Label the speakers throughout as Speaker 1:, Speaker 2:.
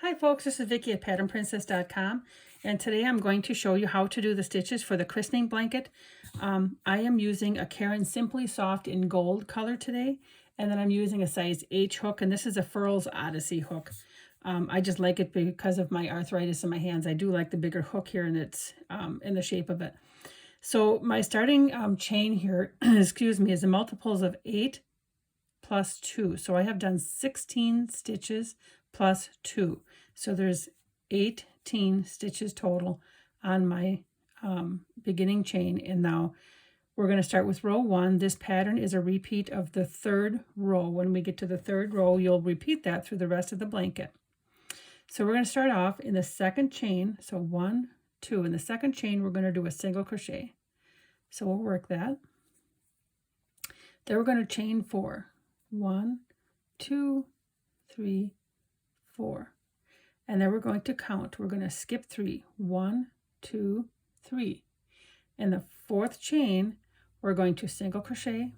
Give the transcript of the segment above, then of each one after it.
Speaker 1: Hi folks, this is Vicki at patternprincess.com, and today I'm going to show you how to do the stitches for the christening blanket. I am using a Caron Simply Soft in gold color today, and then I'm using a size H hook, and this is a Furls Odyssey hook. I just like it because of my arthritis in my hands. I do like the bigger hook here, and it's in the shape of it. So my starting chain here, excuse me, is the multiples of 8 plus 2. So I have done 16 stitches plus 2. So there's 18 stitches total on my beginning chain. And now we're going to start with row 1. This pattern is a repeat of the third row. When we get to the third row, you'll repeat that through the rest of the blanket. So we're going to start off in the second chain. So 1, 2. In the second chain, we're going to do a single crochet. So we'll work that. Then we're going to chain 4. 1, 2, 3, 4. And then we're going to count. We're going to skip 3. 1, 2, 3. In the fourth chain, we're going to single crochet.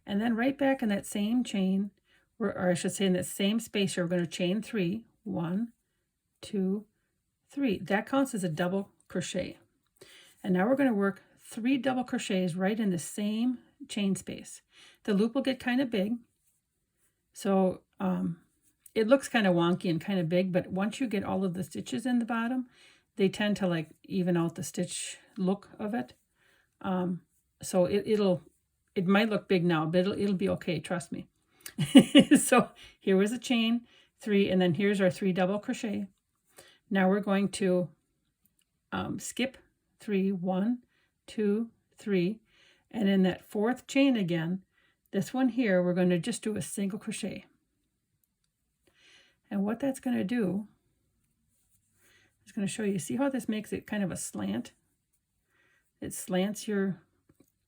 Speaker 1: And then right back in that same chain, or I should say in that same space here, we're going to chain 3. 1, 2, 3. That counts as a double crochet. And now we're going to work 3 double crochets right in the same chain space. The loop will get kind of big. So it looks kind of wonky and kind of big, but once you get all of the stitches in the bottom, they tend to like even out the stitch look of it. So it might look big now, but it'll be okay, trust me. So here was a chain 3, and then here's our 3 double crochet. Now we're going to skip 3. 1, 2, 3, and in that fourth chain again, this one here, we're going to just do a single crochet. And what that's going to do is going to show you, see how this makes it kind of a slant? It slants your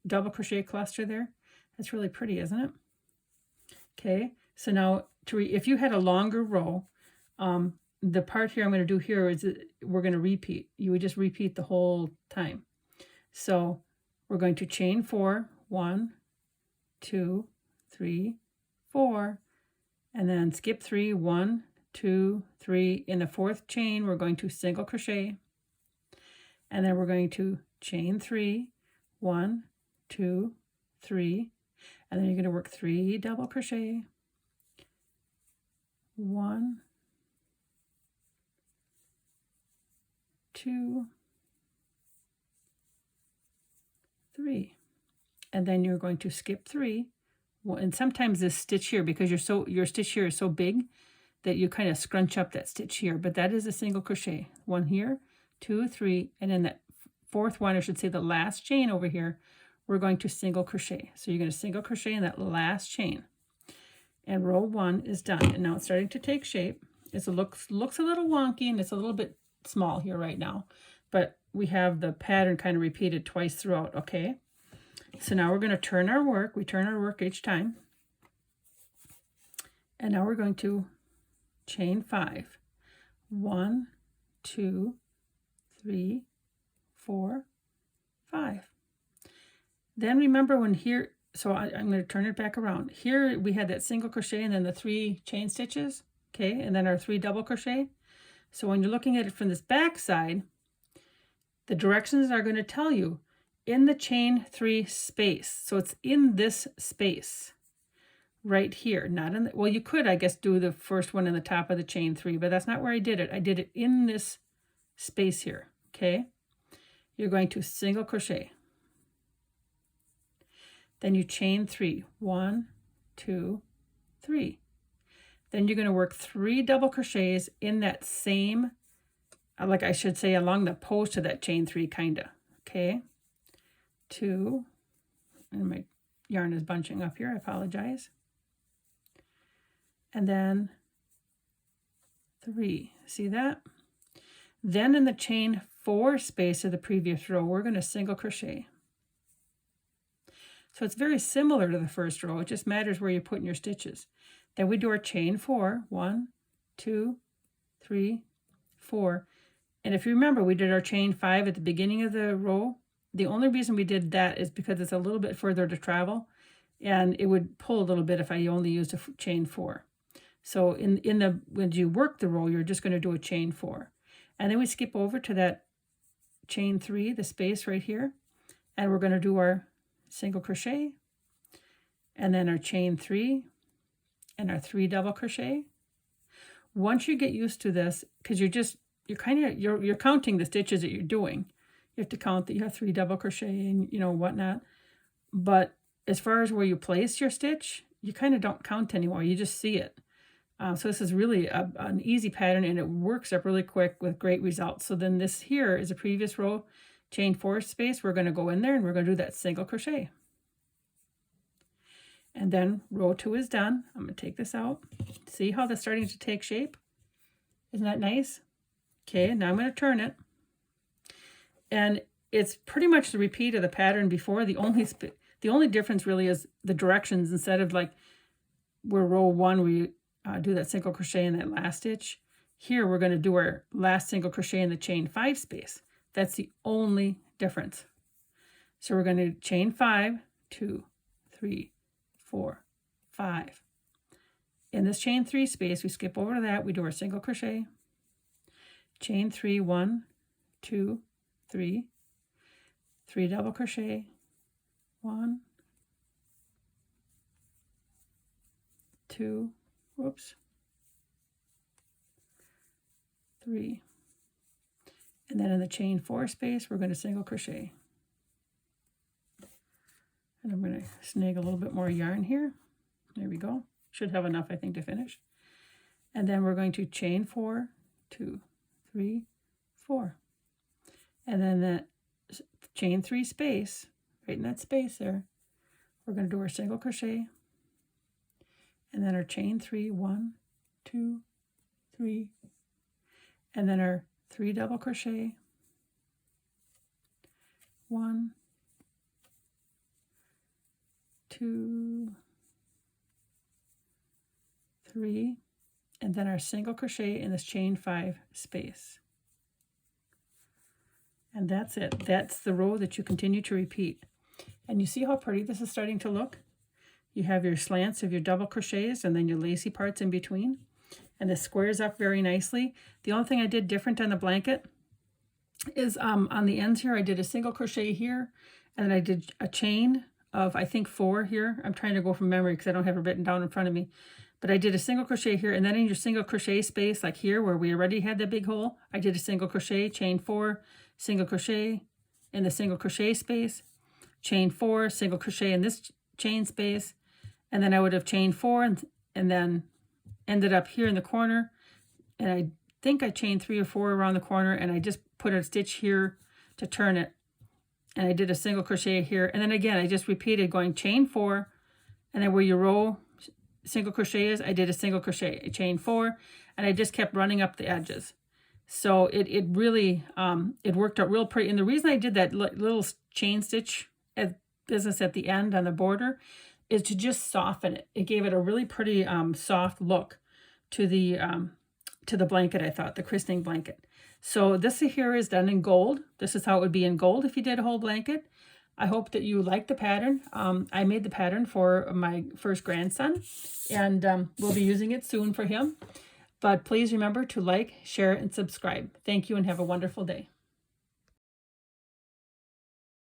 Speaker 1: double crochet cluster there. That's really pretty, isn't it? Okay, so now if you had a longer row, the part here I'm going to do here is we're going to repeat. You would just repeat the whole time. So we're going to chain 4. 1, 2, 3, 4, and then skip 3. 1, 2, 3. In the fourth chain, we're going to single crochet, and then we're going to chain 3. 1, 2, 3, and then you're going to work 3 double crochet. 1, 2, 3, and then you're going to skip 3. Well, and sometimes this stitch here, because your stitch here is so big that you kind of scrunch up that stitch here, but that is a single crochet. 1 here, 2, 3, and in that fourth one, I should say the last chain over here, we're going to single crochet. So you're going to single crochet in that last chain, and row 1 is done. And now it's starting to take shape. It looks a little wonky, and it's a little bit small here right now, but we have the pattern kind of repeated twice throughout. Okay, so now we're going to turn our work. We turn our work each time, and now we're going to chain 5. 1, 2, 3, 4, 5. Then remember when here, so I'm going to turn it back around. Here we had that single crochet and then the 3 chain stitches, okay, and then our 3 double crochet. So when you're looking at it from this back side, the directions are going to tell you in the chain 3 space. So it's in this space right here, not in the, well, you could, I guess, do the first one in the top of the chain 3, but that's not where I did it. I did it in this space here, okay? You're going to single crochet. Then you chain 3. 1, 2, 3. Then you're going to work 3 double crochets in that same, like I should say, along the post of that chain 3, kind of. Okay, 2, and my yarn is bunching up here, I apologize. And then 3, see that? Then in the chain 4 space of the previous row, we're going to single crochet. So it's very similar to the first row, it just matters where you're putting your stitches. Then we do our chain 4. 1, 2, 3, 4. And if you remember, we did our chain 5 at the beginning of the row. The only reason we did that is because it's a little bit further to travel, and it would pull a little bit if I only used a chain 4. So when you work the row, you're just going to do a chain 4. And then we skip over to that chain 3, the space right here, and we're going to do our single crochet, and then our chain 3 and our 3 double crochet. Once you get used to this, because you're counting the stitches that you're doing, you have to count that you have 3 double crochet and whatnot. But as far as where you place your stitch, you kind of don't count anymore. You just see it. So this is really an easy pattern, and it works up really quick with great results. So then this here is a previous row, chain 4 space. We're going to go in there and we're going to do that single crochet. And then row 2 is done. I'm going to take this out. See how that's starting to take shape? Isn't that nice? Okay, now I'm going to turn it. And it's pretty much the repeat of the pattern before. The only difference really is the directions. Instead of like where row 1 we do that single crochet in that last stitch, here we're going to do our last single crochet in the chain 5 space. That's the only difference. So we're going to chain 5, 2, 3, 4, 5. In this chain 3 space, we skip over to that. We do our single crochet, chain 3, 1, 2, 3, 3 double crochet, 1, 2, whoops, 3. And then in the chain 4 space, we're going to single crochet. And I'm going to snag a little bit more yarn here. There we go. Should have enough, I think, to finish. And then we're going to chain 4, 2, 3, 4. And then the chain 3 space, right in that space there, we're going to do our single crochet. And then our chain 3, 1, 2, 3. And then our 3 double crochet, 1, 2, 3, and then our single crochet in this chain 5 space. And that's it. That's the row that you continue to repeat. And you see how pretty this is starting to look? You have your slants of your double crochets and then your lacy parts in between. And this squares up very nicely. The only thing I did different on the blanket is on the ends here, I did a single crochet here, and then I did a chain of, I think, 4 here. I'm trying to go from memory because I don't have it written down in front of me. But I did a single crochet here, and then in your single crochet space, like here where we already had the big hole, I did a single crochet, chain 4, single crochet in the single crochet space, chain 4, single crochet in this chain space, and then I would have chained 4 and then ended up here in the corner, and I think I chained 3 or 4 around the corner, and I just put a stitch here to turn it, and I did a single crochet here, and then again I just repeated going chain 4, and then where your row single crochet is, I did a single crochet, I chained 4, and I just kept running up the edges. So it really it worked out real pretty. And the reason I did that little chain stitch business at the end on the border is to just soften it. It gave it a really pretty soft look to the blanket, I thought, the christening blanket. So this here is done in gold. This is how it would be in gold if you did a whole blanket. I hope that you like the pattern. I made the pattern for my first grandson, and we'll be using it soon for him. But please remember to like, share, and subscribe. Thank you and have a wonderful day.